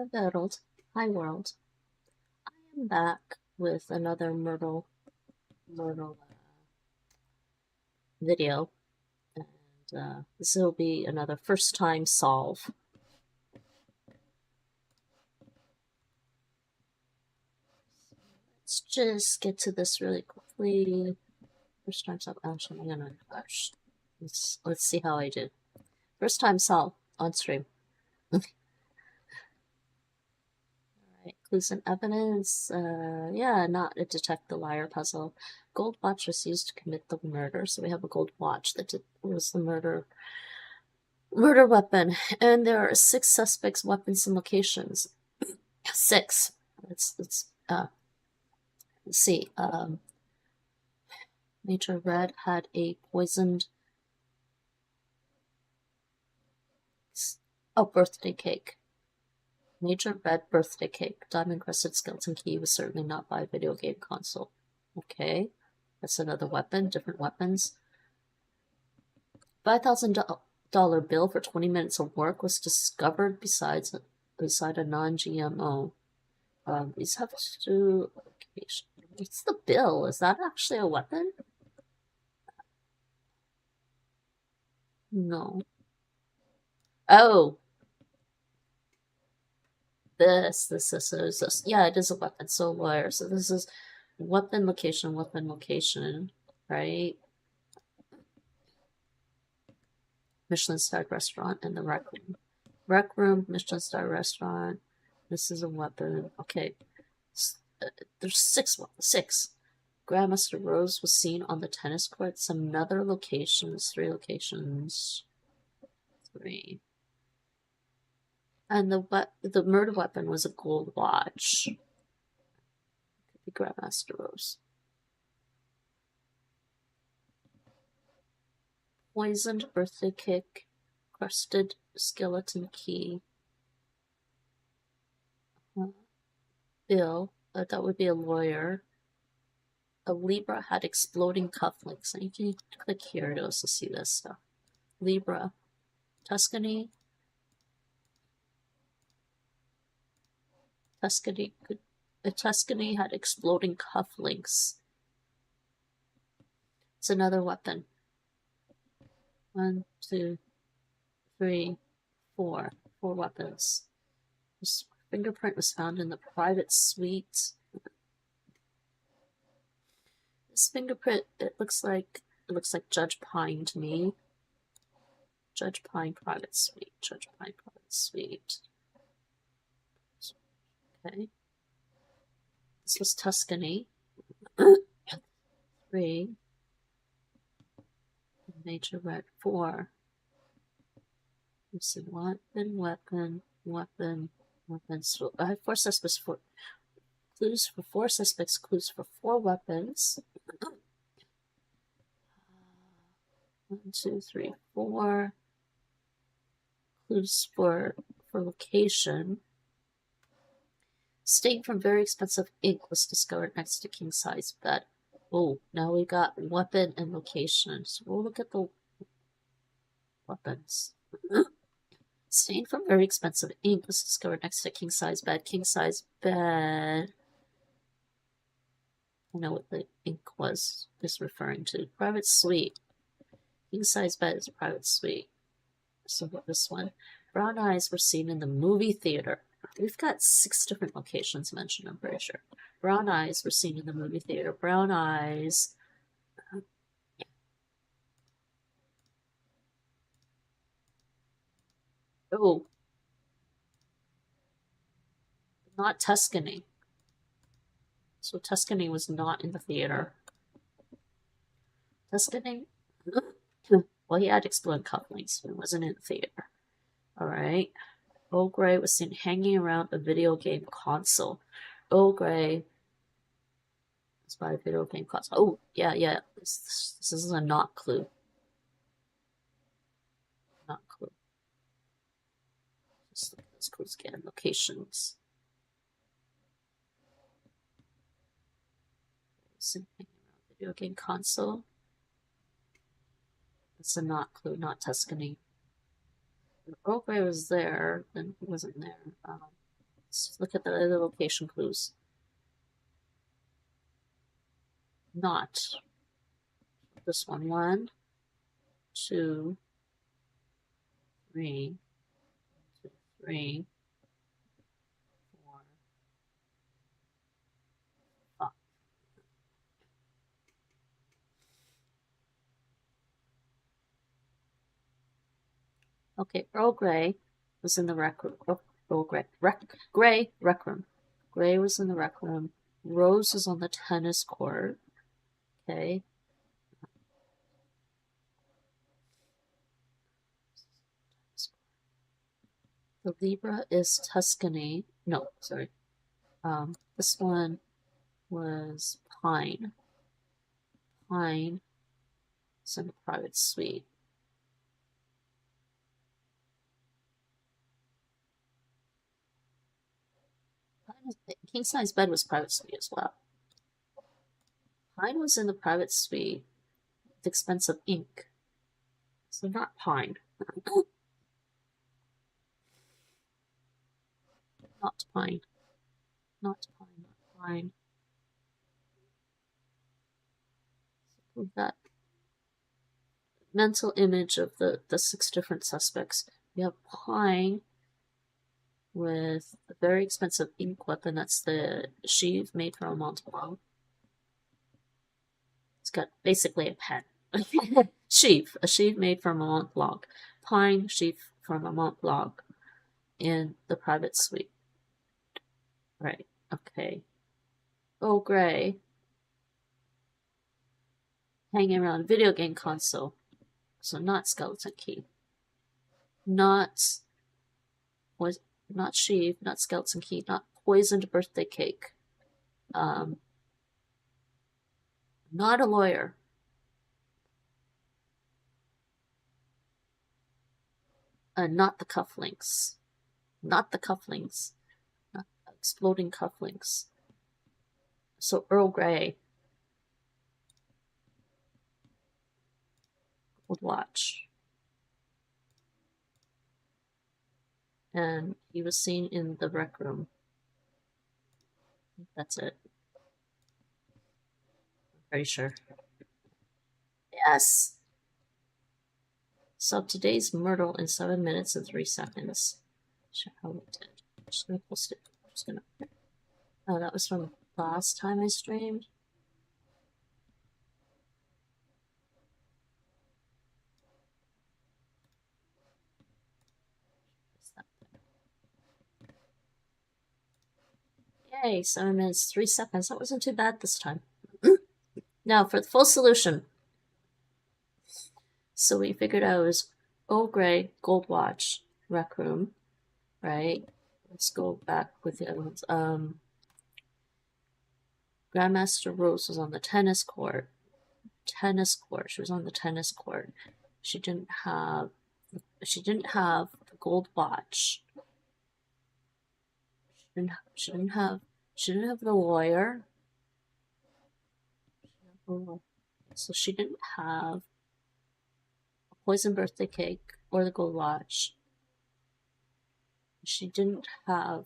Untitled. Hi world. I am back with another Murdle video, and this will be another first time solve. Let's just get to this really quickly. First time solve. Actually, I'm gonna let's see how I did. First time solve on stream. Alright, clues and evidence. Yeah, not a detect the liar puzzle. Gold watch was used to commit the murder, so we have a gold watch that was the murder weapon. And there are 6 suspects, weapons, and locations. 6. Let's see. Major Red had a poisoned birthday cake. Major Red birthday cake. Diamond-crusted skeleton key was certainly not by a video game console. Okay, that's another weapon. Different weapons. $5,000 bill for 20 minutes of work was discovered beside a non-GMO. These have to do location. What's the bill? Is that actually a weapon? No. Oh. This. Yeah, it is a weapon. So lawyer. So this is weapon location, right? Michelin-starred restaurant and the rec room. Rec room, Michelin-starred restaurant. This is a weapon. Okay. There's 6. Grandmaster Rose was seen on the tennis court. Some other locations. 3 locations. 3. And the murder weapon was a gold watch. Could be Grandmaster Rose. Poisoned birthday cake. Crusted skeleton key. Bill. That would be a lawyer. A Libra had exploding cufflinks. And you can click here to also see this stuff. Libra. Tuscany had exploding cufflinks. It's another weapon. 1, 2, 3, 4. 4 weapons. This fingerprint was found in the private suite. This fingerprint, it looks like Judge Pine to me. Judge Pine private suite. Okay. This was Tuscany. 3. Major Red. 4. Let's see. Weapon. So I have 4 suspects. 4 clues for 4 suspects. Clues for 4 weapons. 1, 2, 3, 4. Clues for location. Stain from very expensive ink was discovered next to king-size bed. Oh, now we got weapon and location. So we'll look at the weapons. Stain from very expensive ink was discovered next to king-size bed. King-size bed. I know what the ink is referring to. Private suite. King-size bed is a private suite. So what this one? Brown eyes were seen in the movie theater. We've got 6 different locations mentioned, I'm pretty sure. Brown eyes were seen in the movie theater. Brown eyes. Oh. Not Tuscany. So Tuscany was not in the theater. Tuscany? Well, he had exploded cufflinks, but it wasn't in the theater. Alright. Earl Grey was seen hanging around a video game console. Earl Grey was by a video game console. Oh, yeah. This is a not clue. Not clue. Just look at those clues again. Locations. Seen hanging around a video game console. It's a not clue, not Tuscany. If Earl Grey was there, then he wasn't there. Let's look at the other location clues. Not. This one. 1, 2, 3, 2, 3, 4, 5. Okay, Earl Grey was in the rec room. Earl Grey. Rec room. Grey was in the rec room. Rose was on the tennis court. Okay. The Libra is Tuscany. No, sorry. This one was Pine. Pine is in a private suite. King size bed was private suite as well. Pine was in the private suite with expensive ink. So not Pine. Not Pine. Not Pine. Not Pine. So that mental image of the 6 different suspects. You have Pine with a very expensive ink weapon. That's the sheave made from a Mont Blanc. It's got basically a pen. Sheave. A sheave made from a Mont Blanc. Pine sheave from a Mont Blanc in the private suite. Right. Okay. Oh, Grey. Hanging around video game console. So not skeleton key. Not sheave, not skeleton key, not poisoned birthday cake. Not a lawyer. Not the cufflinks. Not the cufflinks. Not exploding cufflinks. So Earl Grey would watch. And he was seen in the rec room. That's it. I'm pretty sure. Yes! So today's Murdle in 7 minutes and 3 seconds. I'm just gonna post it. I'm just gonna. Oh, that was from last time I streamed. Yay, 7 minutes, 3 seconds. That wasn't too bad this time. Now, for the full solution. So we figured out it was Old Grey, Gold Watch, Rec Room, right? Let's go back with the other ones. Grandmaster Rose was on the tennis court. She was on the tennis court. She didn't have the gold watch. She didn't have the lawyer. So she didn't have a poison birthday cake or the gold watch. She didn't have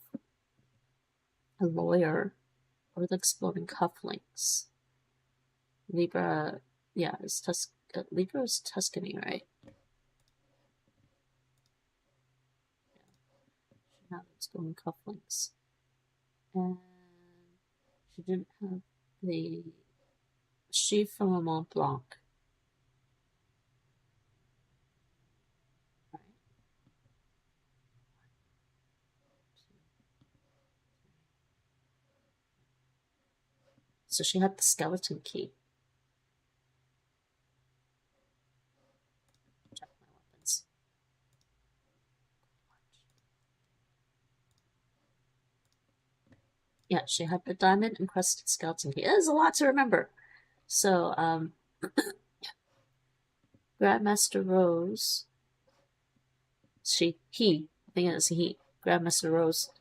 a lawyer or the exploding cufflinks. Libra, yeah, Libra is Tuscany, right? She had exploding cufflinks. And she didn't have the sheaf from a Mont Blanc. Right. So she had the skeleton key. Check my weapons. Yeah, she had the diamond encrusted skeleton key. There's a lot to remember. So, Grandmaster Rose. I think it was he. Grandmaster Rose.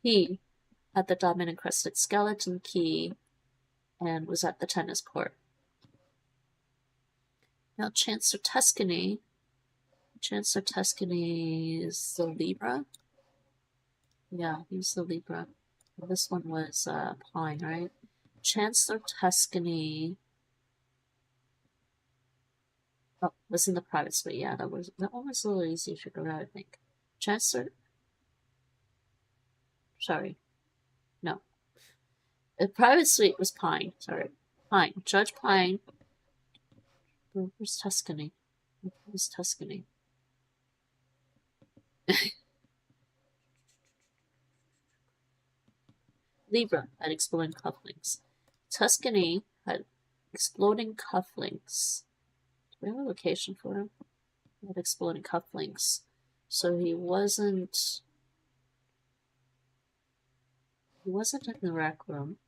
He had the diamond encrusted skeleton key and was at the tennis court. Now, Chancellor Tuscany is the Libra. Yeah, he was the Libra. And this one was Pine, right? Chancellor Tuscany. Oh, was in the private suite. Yeah, that one was a little easy to figure out, I think. Chancellor. Sorry, no. The private suite was Pine. Sorry, Pine. Judge Pine. Where's Tuscany? Where's Tuscany? Libra had exploding cufflinks. Tuscany had exploding cufflinks. Do we have a location for him? He had exploding cufflinks. So he wasn't in the rec room.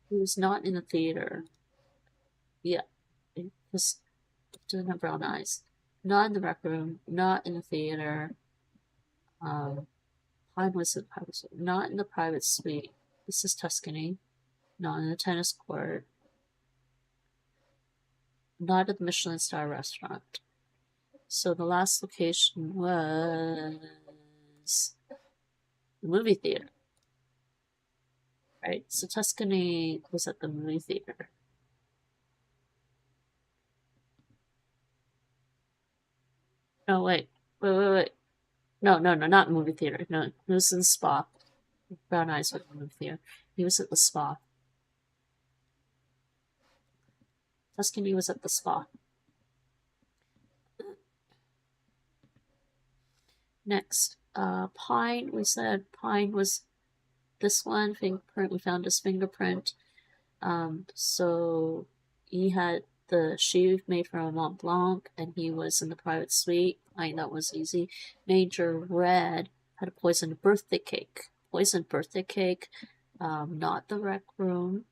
He was not in the theater. Yeah, because he didn't have brown eyes. Not in the rec room, not in the theater. Pine was in the private suite. Not in the private suite. This is Tuscany. Not in the tennis court. Not at the Michelin star restaurant. So the last location was the movie theater. Right? So Tuscany was at the movie theater. No, wait. No, not movie theater. No, it was in the spa. Brown eyes with the movie theater. He was at the spa. Tuscany was at the spa. Next, Pine. We said Pine was this one fingerprint. We found his fingerprint. So he had the shoe made from a Mont Blanc, and he was in the private suite. That was easy. Major Red had a poisoned birthday cake. Poisoned birthday cake. Not the rec room.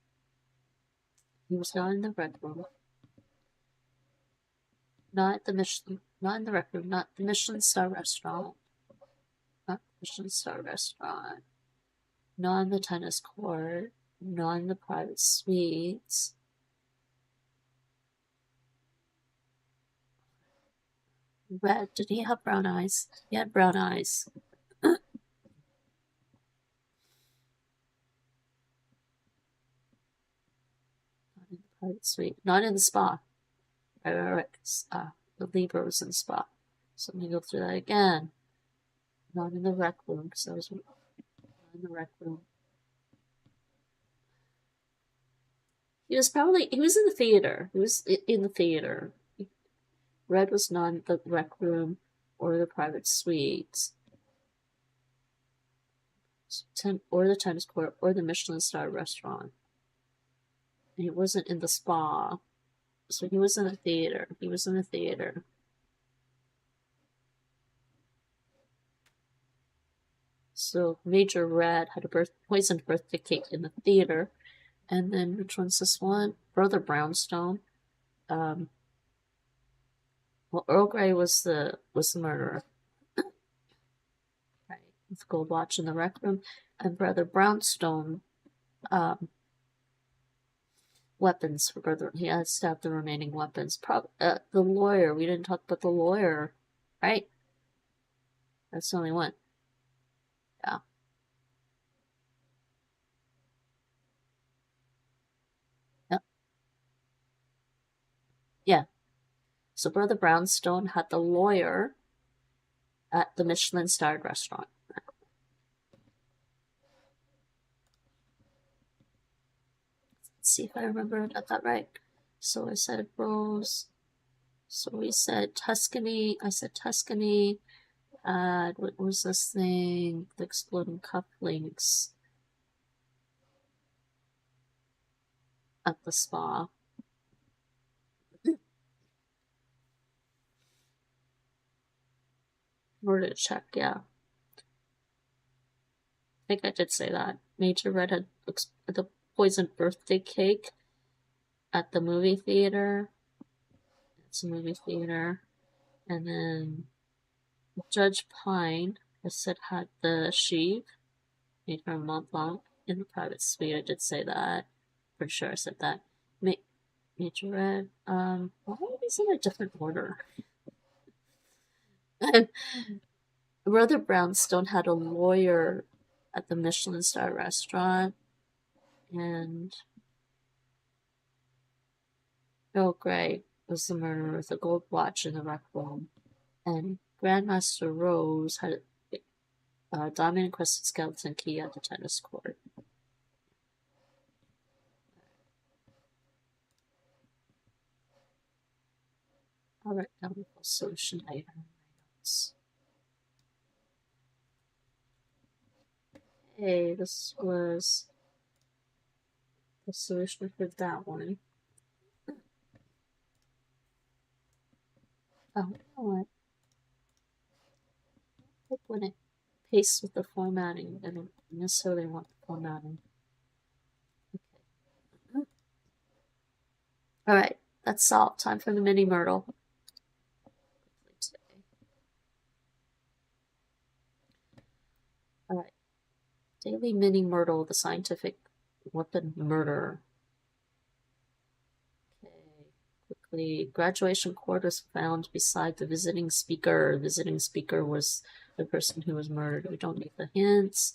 He was not in the rec room. Not in the rec room. Not the Michelin star restaurant. Not the Michelin star restaurant. Not in the tennis court. Not in the private suites. Red, did he have brown eyes? He had brown eyes. Not in the private suite. Not in the spa. Right. The Libra was in the spa. So let me go through that again. Not in the rec room, because I was not in the rec room. He was in the theater. He was in the theater. Red was not in the rec room or the private suites. Or the tennis court or the Michelin star restaurant. And he wasn't in the spa. So he was in the theater. He was in the theater. So Major Red had a poisoned birthday cake in the theater. And then which one's this one? Brother Brownstone. Well, Earl Grey was the murderer. Right. With gold watch in the rec room. And Brother Brownstone, weapons for Brother. He has to have the remaining weapons. The lawyer. We didn't talk about the lawyer, right? That's the only one. Yeah. Yep. Yeah. So Brother Brownstone had the lawyer at the Michelin-starred restaurant. Let's see if I remember I got that right. So I said Rose. So we said Tuscany. I said Tuscany. What was this thing? The exploding cufflinks at the spa. Order to check, yeah. I think I did say that. Major Red had the poisoned birthday cake at the movie theater. It's a movie theater. And then Judge Pine, I said, had the sheep made from Mont Blanc in the private suite. I did say that. Pretty sure I said that. Major Red. Why are these in a different order? Brother Brownstone had a lawyer at the Michelin star restaurant, and Bill Gray was the murderer with a gold watch in the rec room, and Grandmaster Rose had a diamond-encrusted skeleton key at the tennis court. I'll write down the full solution later in my notes. Okay, this was the solution for that one. Oh, you know what? I think when it pastes with the formatting, I don't necessarily want the formatting. Okay. Alright, that's solved. Time for the mini Murdle. Alright. Daily mini Murdle, the scientific weapon murder. Okay, quickly. Graduation cord was found beside the visiting speaker. The visiting speaker was the person who was murdered. We don't need the hints.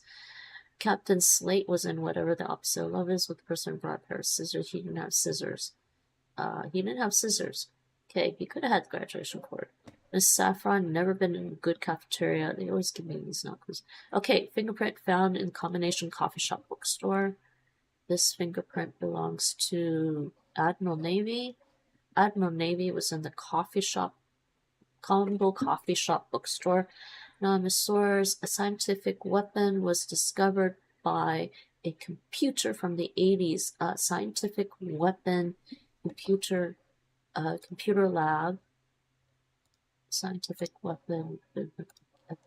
Captain Slate was in whatever the opposite of love is with the person who brought a pair of scissors. He didn't have scissors. He didn't have scissors. Okay, he could have had the graduation cord. Miss Saffron, never been in a good cafeteria. They always give me these knuckles. Okay, fingerprint found in combination coffee shop bookstore. This fingerprint belongs to Admiral Navy. Admiral Navy was in the coffee shop, combo coffee shop bookstore. Anonymous source, a scientific weapon was discovered by a computer from the 80s. A scientific weapon computer lab. Scientific weapon at the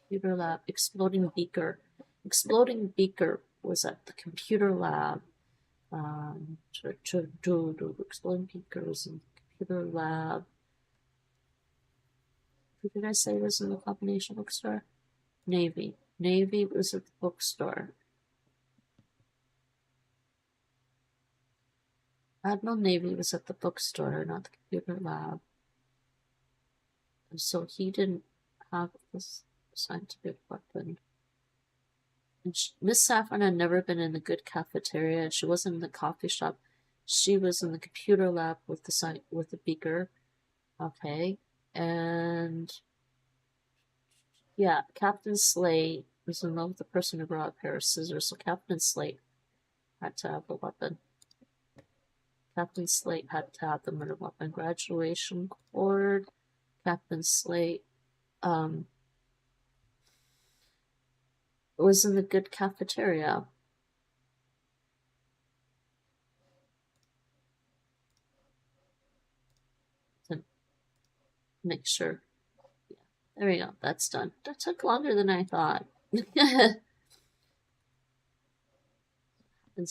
computer lab. Exploding beaker. Exploding beaker was at the computer lab. Exploding beaker was in the computer lab. Who did I say was in the combination bookstore? Navy. Navy was at the bookstore. Admiral Navy was at the bookstore, not the computer lab. So he didn't have this scientific weapon. And Miss Saffron had never been in the good cafeteria. She wasn't in the coffee shop. She was in the computer lab with the beaker. Okay. And yeah, Captain Slate was in love with the person who brought a pair of scissors. So Captain Slate had to have the weapon. Captain Slate had to have the murder weapon. Graduation cord. Captain Slate was in the good cafeteria. To make sure. Yeah, there we go. That's done. That took longer than I thought. Happens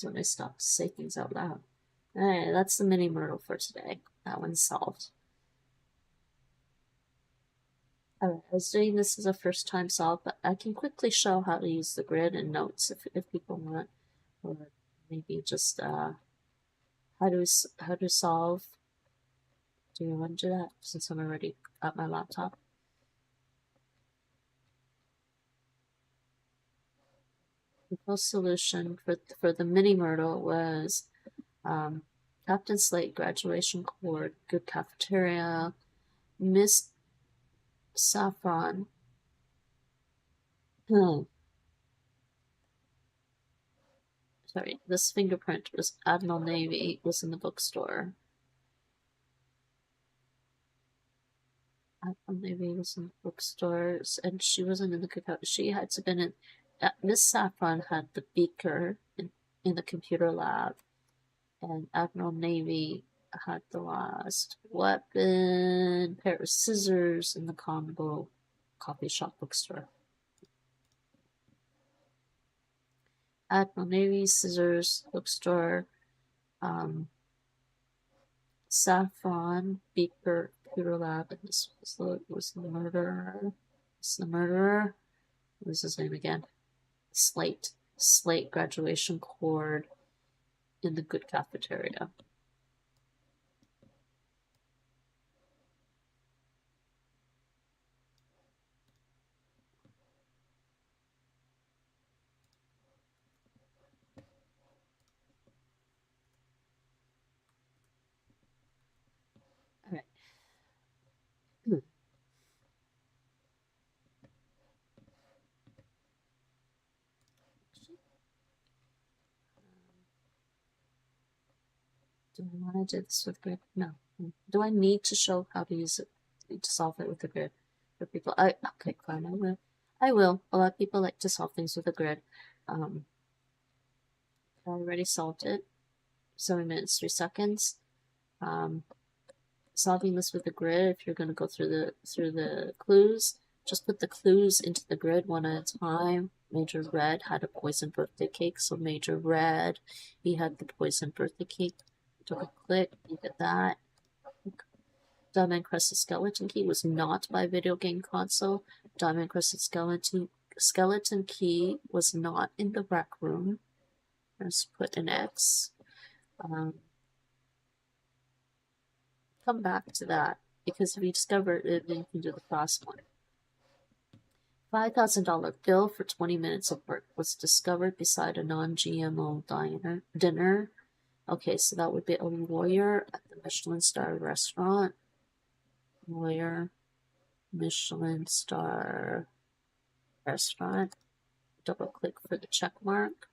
when I stop to say things out loud. Alright, that's the mini Murdle for today. That one's solved. Alright, I was doing this as a first time solve, but I can quickly show how to use the grid and notes if people want, or maybe just how to solve. Do you want to do that since I'm already at my laptop? The full solution for the mini Murdle was Captain Slate, graduation cord, good cafeteria, Miss Saffron. Sorry, this fingerprint was Admiral Navy, was in the bookstore. Admiral Navy was in the bookstores, and she wasn't in the cookout. She had to been in. Miss Saffron had the beaker in the computer lab, and Admiral Navy had the last weapon, pair of scissors in the combo coffee shop bookstore. Admiral Navy, scissors, bookstore, Saffron, beaker, computer lab, and this was the murderer. This the murderer. What was his name again? Slate, graduation cord in the good cafeteria. Do I want to do this with grid? No. Do I need to show how to use it to solve it with the grid for people? Okay, fine. I will. I will. A lot of people like to solve things with a grid. I already solved it. 7 minutes 3 seconds. Solving this with a grid. If you're going to go through the clues, just put the clues into the grid one at a time. Major Red had a poison birthday cake, so Major Red, he had the poison birthday cake. Double click, you get that. Diamond Crested Skeleton Key was not by Video Game Console. Diamond Crested Skeleton Key was not in the rec room. Let's put an X. Come back to that, because if you discover it, then you can do the fast one. $5,000 bill for 20 minutes of work was discovered beside a non-GMO dinner. Okay, so that would be a lawyer at the Michelin star restaurant. Lawyer, Michelin star restaurant. Double click for the check mark.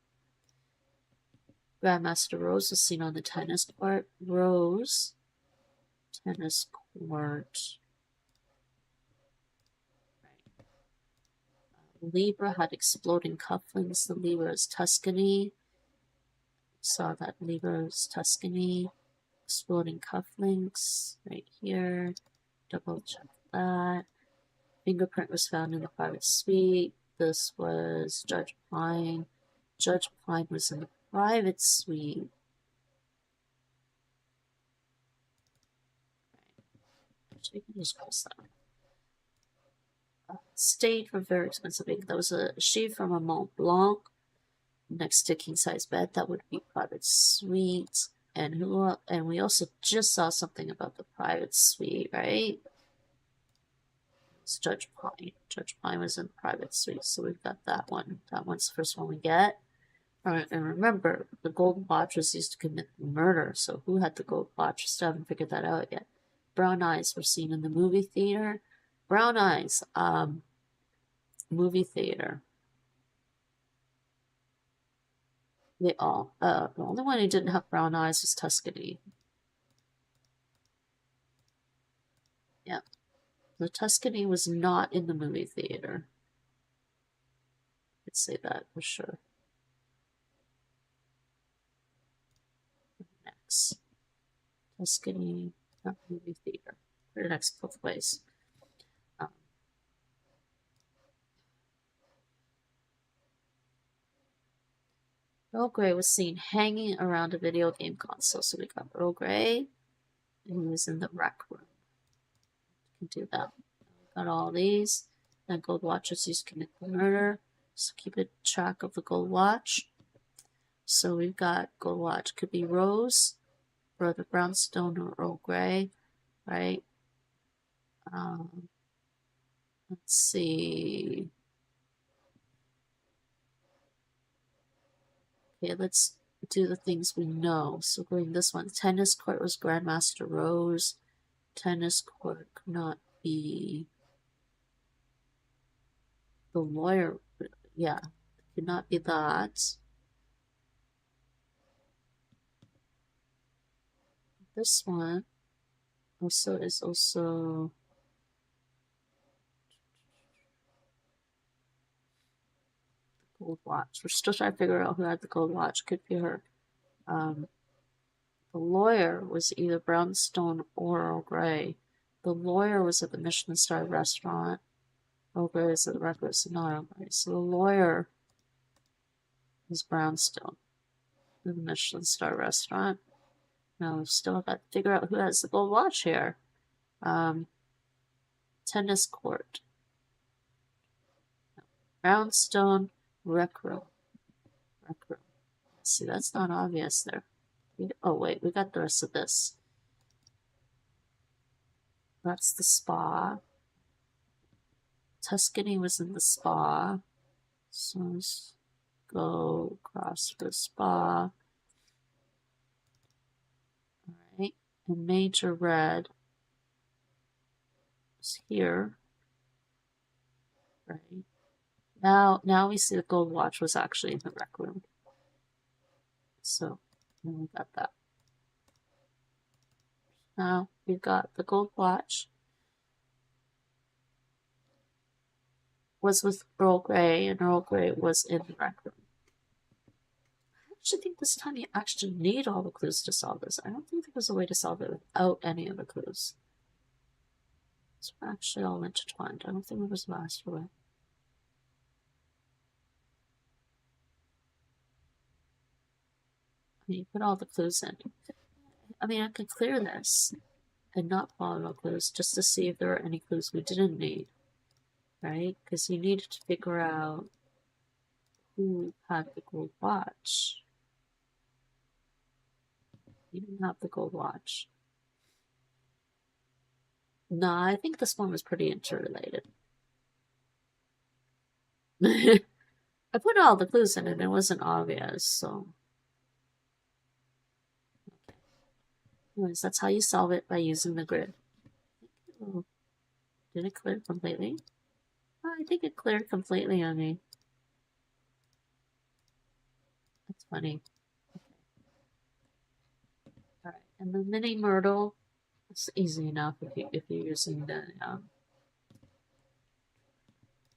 Grandmaster Rose is seen on the tennis court. Rose, tennis court. Libra had exploding cufflinks. The Libra is Tuscany. Saw that Libra is Tuscany. Exploding cufflinks right here. Double check that. Fingerprint was found in the private suite. This was Judge Pine. Judge Pine was in the private suite. Actually, you can just close that. Stayed for very expensive ink. That was a sheet from a Mont Blanc next to king size bed. That would be private suite. And we also just saw something about the private suite, right? It's Judge Pine. Judge Pine was in the private suite, so we've got that one. That one's the first one we get. All right, and remember, the gold watch was used to commit the murder. So who had the gold watch? Still haven't figured that out yet. Brown eyes were seen in the movie theater. Brown eyes, movie theater. They all, the only one who didn't have brown eyes was Tuscany. Yeah. The Tuscany was not in the movie theater. I'd say that for sure. Next. Tuscany, not movie theater. Put it next both ways. Earl Grey was seen hanging around a video game console. So we got Earl Grey, and he was in the rec room. We can do that. We got all these. Then gold watches used to commit the murder. So keep a track of the gold watch. So we've got gold watch. Could be Rose, Brother Brownstone, or Earl Grey, right? Let's see. Okay, let's do the things we know. So going this one. Tennis court was Grandmaster Rose. Tennis court could not be the lawyer. Yeah, could not be that. This one also is also the gold watch. We're still trying to figure out who had the gold watch. Could be her. The lawyer was either Brownstone or Earl Grey. The lawyer was at the Michelin star restaurant. Earl Grey was at the record, so not Earl Grey. So the lawyer is Brownstone in the Michelin star restaurant. Now we've still got to figure out who has the gold watch here. Tennis court. Brownstone, rec room. Rec room. See, that's not obvious there. Oh, wait, we got the rest of this. That's the spa. Tuscany was in the spa. So let's go across the spa. Alright, and Major Red is here. Right. Now we see the gold watch was actually in the rec room. So, then we got that. Now we've got the gold watch. Was with Earl Grey, and Earl Grey was in the rec room. I actually think this time you actually need all the clues to solve this. I don't think there was a way to solve it without any of the clues. It's actually all intertwined. I don't think there was a faster way. You put all the clues in. I mean, I could clear this and not follow all clues just to see if there are any clues we didn't need, right? Because you needed to figure out who had the gold watch. You didn't have the gold watch. No, I think this one was pretty interrelated. I put all the clues in and it wasn't obvious, so. Okay. Anyways, that's how you solve it by using the grid. Oh, did it clear completely? Oh, I think it cleared completely on me. That's funny. Okay. Alright, and the mini Murdle, it's easy enough if you're using the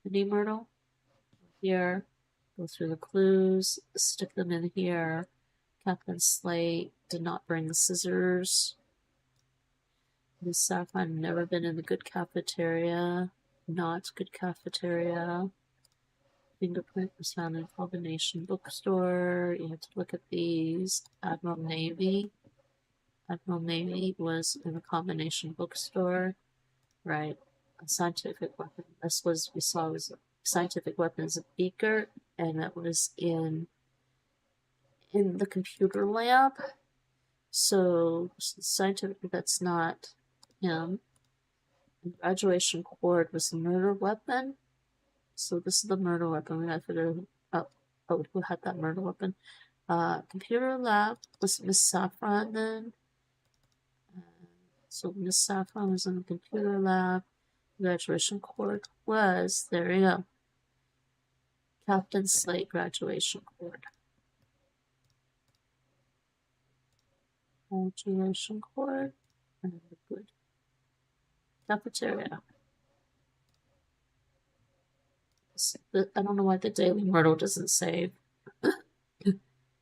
mini Murdle. Here, go through the clues, stick them in here. Captain Slate did not bring the scissors. Miss Saffron never been in the good cafeteria. Not good cafeteria. Fingerprint was found in a combination bookstore. You have to look at these. Admiral Navy. Admiral Navy was in a combination bookstore. Right. A scientific weapon. This was, we saw was a scientific weapons, a beaker, and that was in the computer lab. So scientific, that's not him. And graduation cord was the murder weapon. So this is the murder weapon. We gotta figure out who had that murder weapon. Computer lab was Miss Saffron then. So Miss Saffron was in the computer lab. Graduation cord was, there you go, Captain Slate graduation cord. Graduation cord and the good cafeteria. I don't know why the Daily Myrtle doesn't save.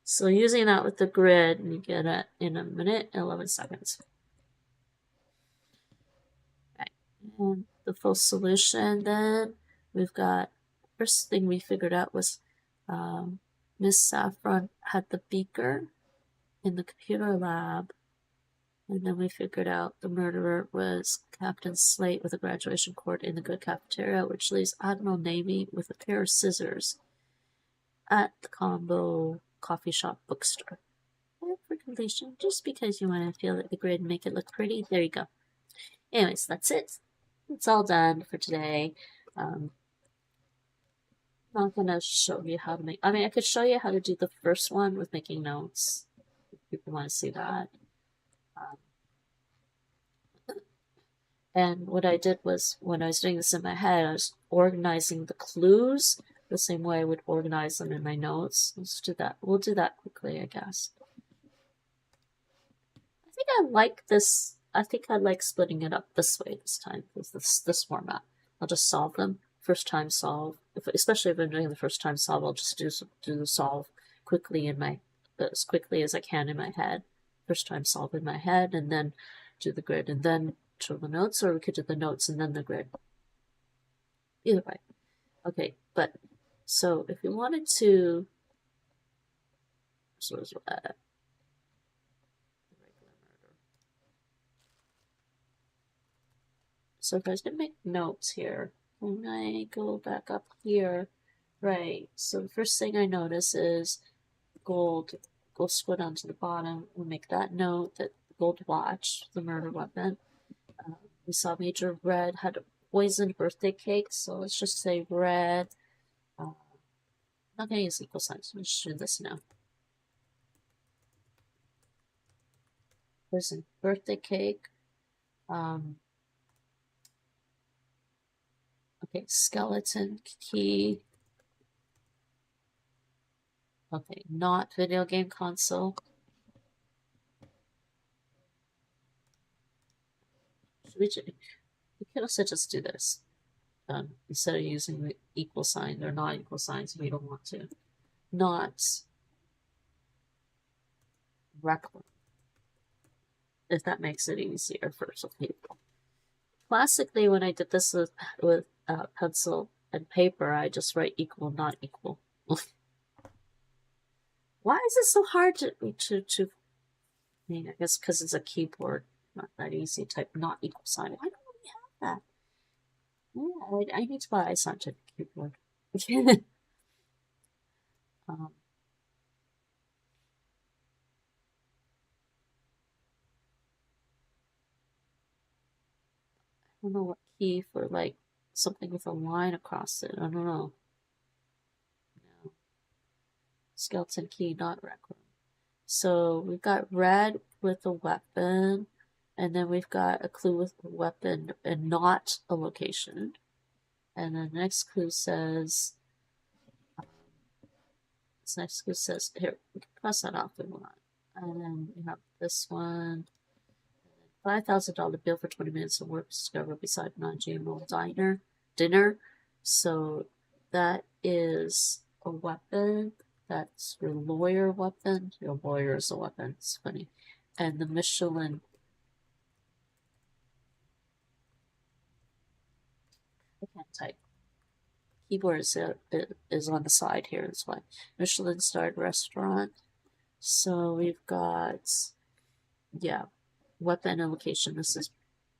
So using that with the grid, you get it in a minute and 11 seconds. Okay. And the full solution then, we've got, first thing we figured out was Miss Saffron had the beaker in the computer lab. And then we figured out the murderer was Captain Slate with a graduation cord in the good cafeteria, which leaves Admiral Navy with a pair of scissors at the combo coffee shop bookstore. And for completion, just because you want to feel like the grid and make it look pretty, there you go. Anyways, that's it. It's all done for today. I'm not going to show you how to make, I mean, I could show you how to do the first one with making notes, if people want to see that. And what I did was, when I was doing this in my head, I was organizing the clues the same way I would organize them in my notes. Let's do that. We'll do that quickly, I guess. I think I like this. I think I like splitting it up this way this time, with this format. I'll just solve them. First time solve. Especially if I'm doing the first time solve, I'll just do the solve quickly as quickly as I can in my head. First time solve in my head, and then do the grid, and then show the notes, or we could do the notes and then the grid. Either way. Okay, but so if you wanted to, so if I was gonna make notes here, when I go back up here, right? So the first thing I notice is gold. Go scroll down to the bottom. We'll make that note that gold watch, the murder weapon. We saw Major Red had a poisoned birthday cake, so let's just say red. I'm not going to use equal signs, I'm just do this now. Poisoned birthday cake. Okay, skeleton key. Okay, not video game console. We could also just do this. Instead of using the equal sign or not equal signs, we don't want to. Not rec room, if that makes it easier for some people. Classically, when I did this with pencil and paper, I just write equal, not equal. Why is it so hard to I mean, I guess because it's a keyboard, not that easy. Type not equal sign. Why don't we have that? Yeah, I need to buy a scientific keyboard. I don't know what key for like something with a line across it. I don't know. No. Skeleton key, not rec room. So we've got red with a weapon, and then we've got a clue with a weapon and not a location. And then the next clue says, this next clue says, here, we can cross that off if we want. And then we have this one, $5,000 bill for 20 minutes of work discovered beside non-GMO dinner. So that is a weapon. That's your lawyer weapon. Your lawyer is a weapon. It's funny. And the Michelin. I can't type. Keyboard is on the side here. That's why. Michelin starred restaurant. So we've got, yeah, weapon and location. This is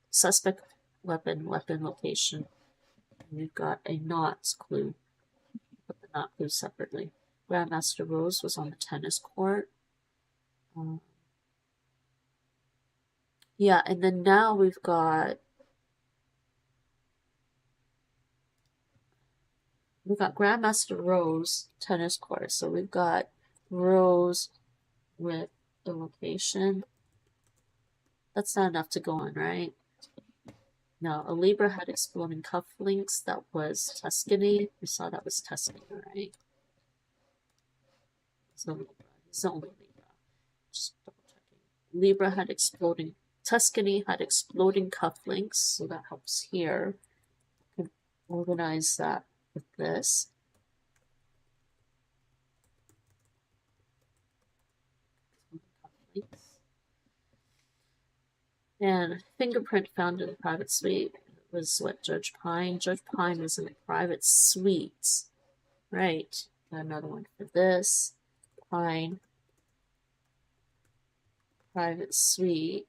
suspect, weapon, location. And we've got a not clue. Put the not clue separately. Grandmaster Rose was on the tennis court. Yeah, and then now we've got Grandmaster Rose tennis court. So we've got Rose with the location. That's not enough to go on, right? No, a Libra had exploding cufflinks. That was Tuscany. We saw that was Tuscany, right? It's no Libra. It's the only Libra. Just double checking. Libra had exploding. Tuscany had exploding cufflinks, so that helps here. We can organize that with this. And fingerprint found in the private suite was what, Judge Pine? Judge Pine was in the private suite. Right. Got another one for this. Pine. Private suite.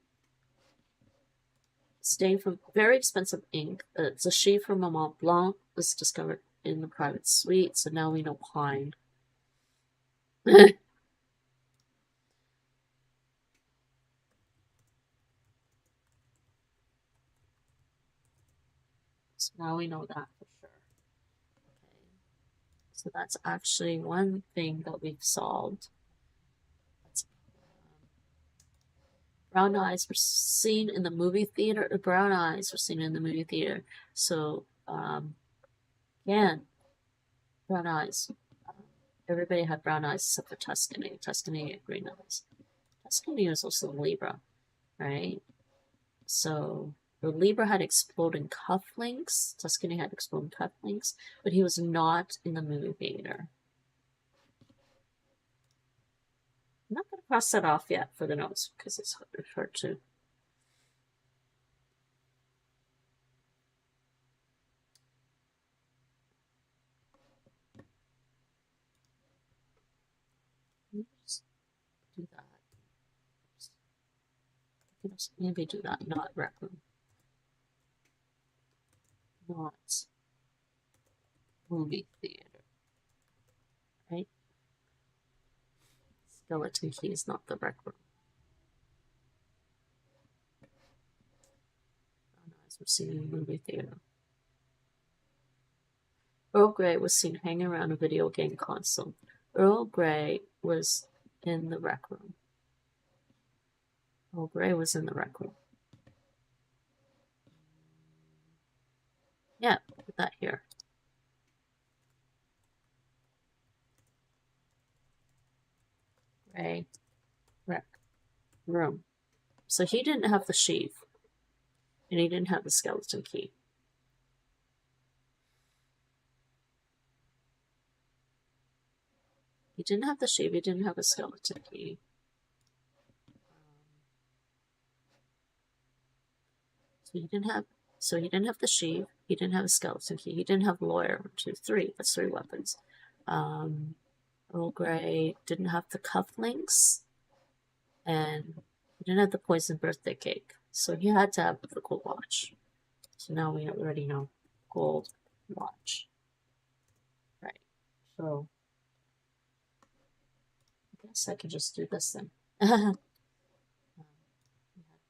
Stain from very expensive ink. It's a sheet from a Mont Blanc was discovered in the private suite. So now we know Pine. So now we know that for sure. Okay. So that's actually one thing that we've solved. Brown eyes were seen in the movie theater. Brown eyes were seen in the movie theater. So, again, brown eyes. Everybody had brown eyes except for Tuscany. Tuscany had green eyes. Tuscany was also Libra, right? So the Libra had exploding cufflinks. Tuscany had exploding cufflinks, but he was not in the movie theater. I'm not going to cross that off yet for the notes because it's hard to. Just do that. Maybe do that. Not rec room. Not movie theater. Right? Skeleton key is not the rec room. Eyes were seen in the movie theater. Earl Grey was seen hanging around a video game console. Earl Grey was in the rec room. Earl Grey was in the rec room. Yeah, put that here. Rec room. So he didn't have the sheath. And he didn't have the skeleton key. He didn't have the sheep, he didn't have a skeleton key. So he didn't have the sheep, he didn't have a skeleton key, he didn't have lawyer. 1, 2, 3. That's 3 weapons. Earl Grey didn't have the cufflinks, and he didn't have the poison birthday cake. So he had to have the gold watch. So now we already know gold watch. Right. So I guess I can just do this then. We have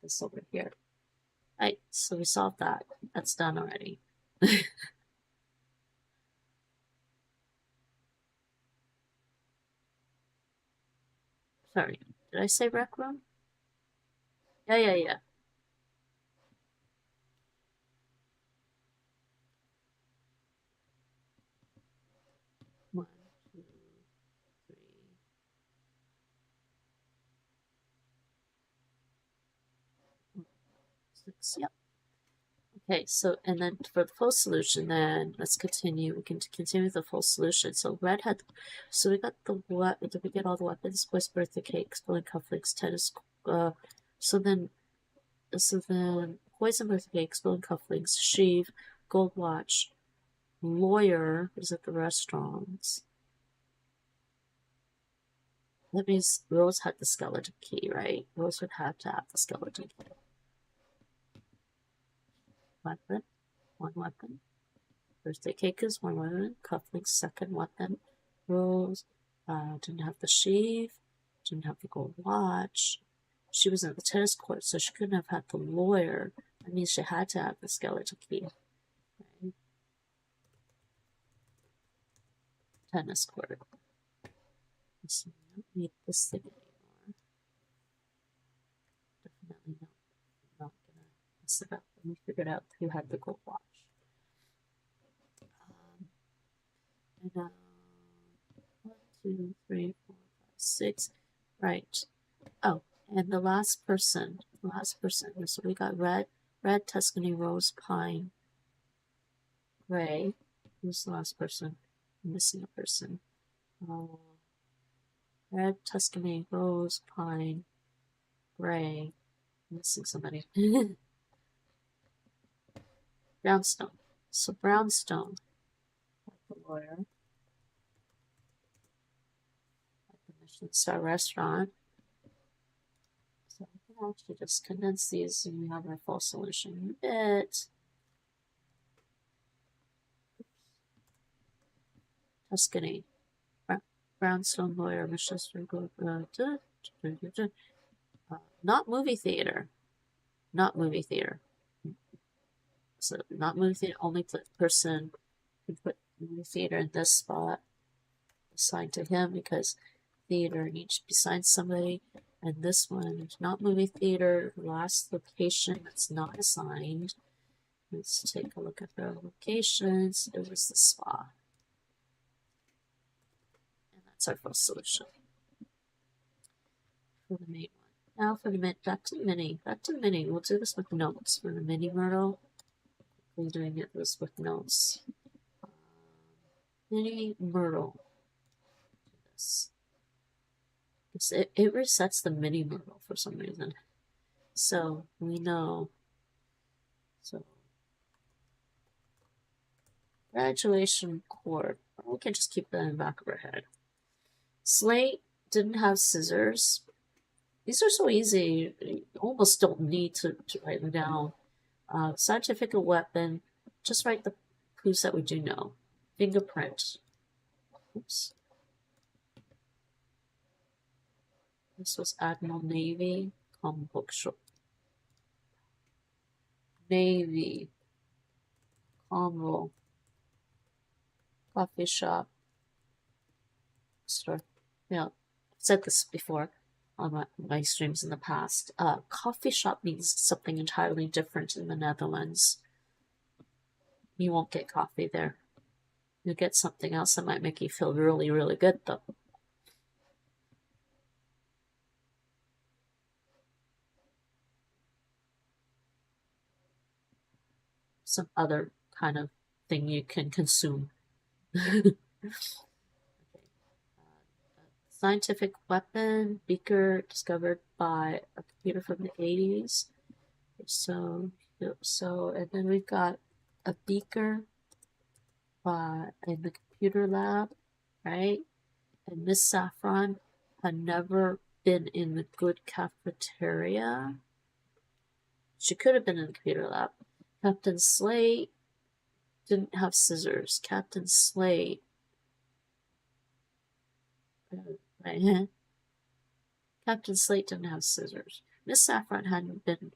this over here. Right, so we solved that. That's done already. Sorry, did I say rec room? Yeah. One, two, three. Six, yep. Okay, so, and then for the full solution, then let's continue. We can continue with the full solution. So red had, so we got the what? Did we get all the weapons? Boy's birthday cake, exploding cufflinks, tennis. So then poison birthday cake, exploding cufflinks, sheave, gold watch, lawyer is at the restaurants. That means Rose had the skeleton key, right? Rose would have to have the skeleton key. Weapon, 1 weapon. Birthday cake is 1 weapon. Cufflinks, 2nd weapon. Rose didn't have the sheave, didn't have the gold watch. She was at the tennis court, so she couldn't have had the lawyer. That means she had to have the skeleton key. Right? Tennis court. So we don't need this thing anymore. Definitely not gonna mess it up. And we figured out who had the gold watch. And 1, 2, 3, 4, 5, 6. Right. Oh, and the last person. So we got red, Tuscany, rose, pine, gray. Who's the last person? I'm missing a person. Red, Tuscany, rose, pine, gray. I'm missing somebody. Brownstone. So Brownstone, the lawyer, at the Michelin Star restaurant. So I can actually just condense these and we have our full solution in a bit. Tuscany. Brownstone lawyer, Michelin Star, not movie theater. Not movie theater. So not movie theater, only person who put movie theater in this spot assigned to him because theater needs to be assigned to somebody. And this one is not movie theater, last location that's not assigned. Let's take a look at the locations. It was the spa. And that's our first solution for the main one. Now for the back to mini. We'll do this with notes for the mini Murdle. We're doing it this with notes. Mini Murdle. This. It resets the mini Murdle for some reason. So we know. So graduation court. We can just keep that in the back of our head. Slate didn't have scissors. These are so easy. You almost don't need to write them down. Scientific weapon. Just write the clues that we do know. Fingerprint. Oops. This was Admiral Navy. Common bookshop. Navy. Convo. Coffee shop. Store. Yeah, I've said this before on my streams in the past. Coffee shop means something entirely different in the Netherlands. You won't get coffee there. You'll get something else that might make you feel really, really good, though. some other kind of thing you can consume. Scientific weapon, beaker discovered by a computer from the 80s. So, and then we've got a beaker in the computer lab, right? And Miss Saffron had never been in the good cafeteria. She could have been in the computer lab. Captain Slate didn't have scissors. Captain Slate. Right. Captain Slate didn't have scissors. Miss Saffron hadn't been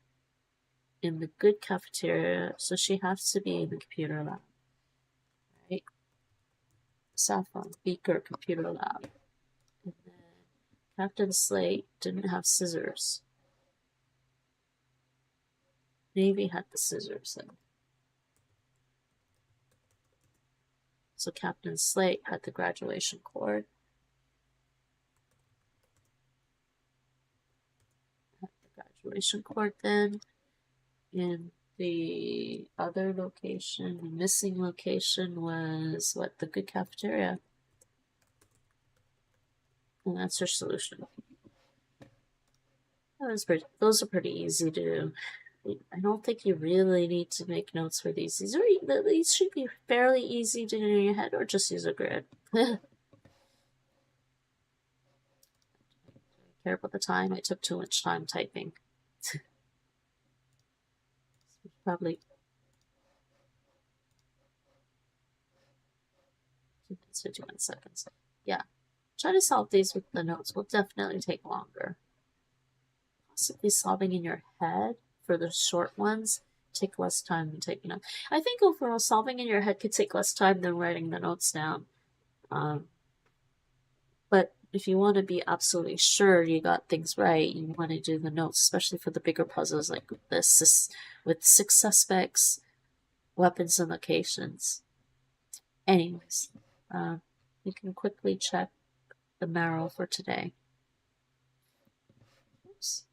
in the good cafeteria, so she has to be in the computer lab. Right? Saffron, beaker, computer lab. And then Captain Slate didn't have scissors. Navy had the scissors then. So Captain Slate had the graduation cord. Had the graduation cord then. In the other location, the missing location was what? The good cafeteria. And that's her solution. Those are pretty easy to do. I don't think you really need to make notes for these. These should be fairly easy to do in your head, or just use a grid. Care about the time? I took too much time typing. Probably 51 seconds. Yeah. Try to solve these with the notes. Will definitely take longer. Possibly solving in your head for the short ones take less time than taking them. I think overall solving in your head could take less time than writing the notes down. But if you want to be absolutely sure you got things right, you want to do the notes, especially for the bigger puzzles like this with 6 suspects, weapons, and locations. Anyways, we can quickly check the marrow for today. Oops.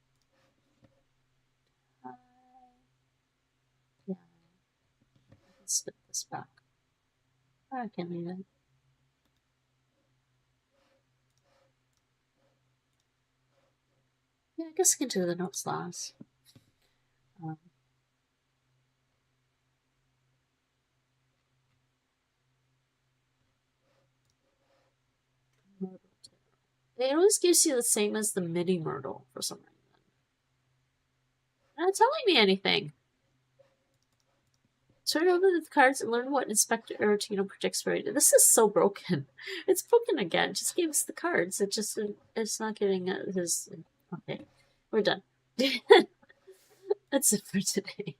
Yeah, I can split this back. I can leave it. Yeah, I guess I can do the notes last. It always gives you the same as the mini Murdle for some reason. Not telling me anything. Turn over the cards and learn what Inspector Aratino predicts for you. This is so broken. It's broken again. Just gave us the cards. It's not getting his. Okay, we're done. That's it for today.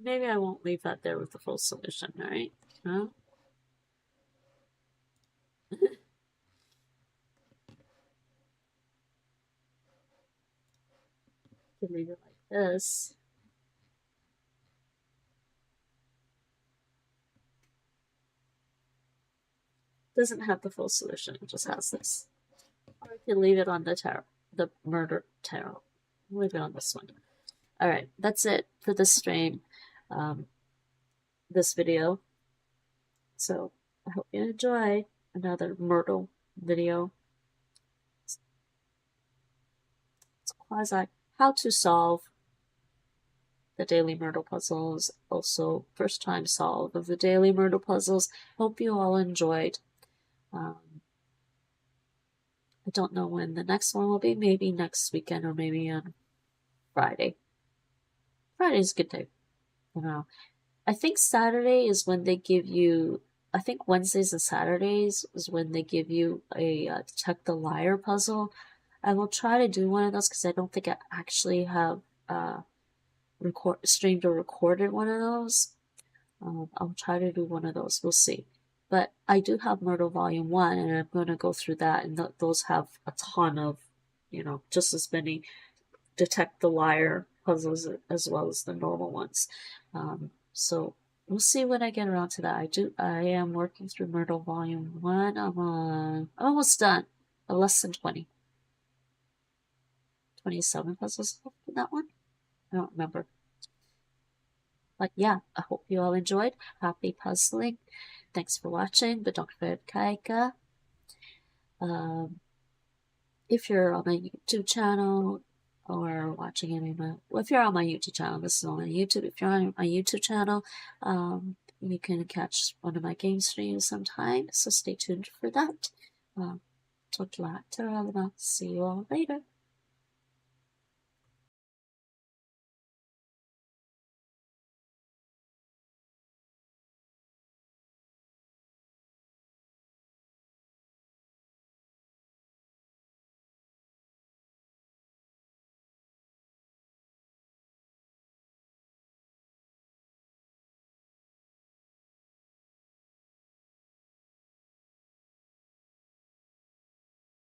Maybe I won't leave that there with the full solution. All right. Huh? Can leave it like this. Doesn't have the full solution. It just has this. Or I can leave it on the tarot, the murder tarot. I'll leave it on this one. All right, that's it for this stream, this video. So I hope you enjoy another Murdle video. It's quasi how to solve the daily Murdle puzzles. Also, first time solve of the daily Murdle puzzles. Hope you all enjoyed. I don't know when the next one will be. Maybe next weekend or maybe on Friday. Friday's a good day. You know, I think Saturday is when they give you. I think Wednesdays and Saturdays is when they give you a detect the liar puzzle. I will try to do one of those because I don't think I actually have streamed or recorded one of those. I'll try to do one of those. We'll see. But I do have Myrtle Volume 1, and I'm going to go through that, and those have a ton of, just as many detect the liar puzzles as well as the normal ones. So we'll see when I get around to that. I am working through Myrtle Volume 1. I'm almost done. Less than 20. 27 puzzles left in that one? I don't remember. But yeah, I hope you all enjoyed. Happy puzzling. Thanks for watching, but don't forget Kaika. If you're on my YouTube channel or watching any of my, well, if you're on my YouTube channel, this is on my YouTube. If you're on my YouTube channel, you can catch one of my game streams sometime. So stay tuned for that. Talk to you later. See you all later.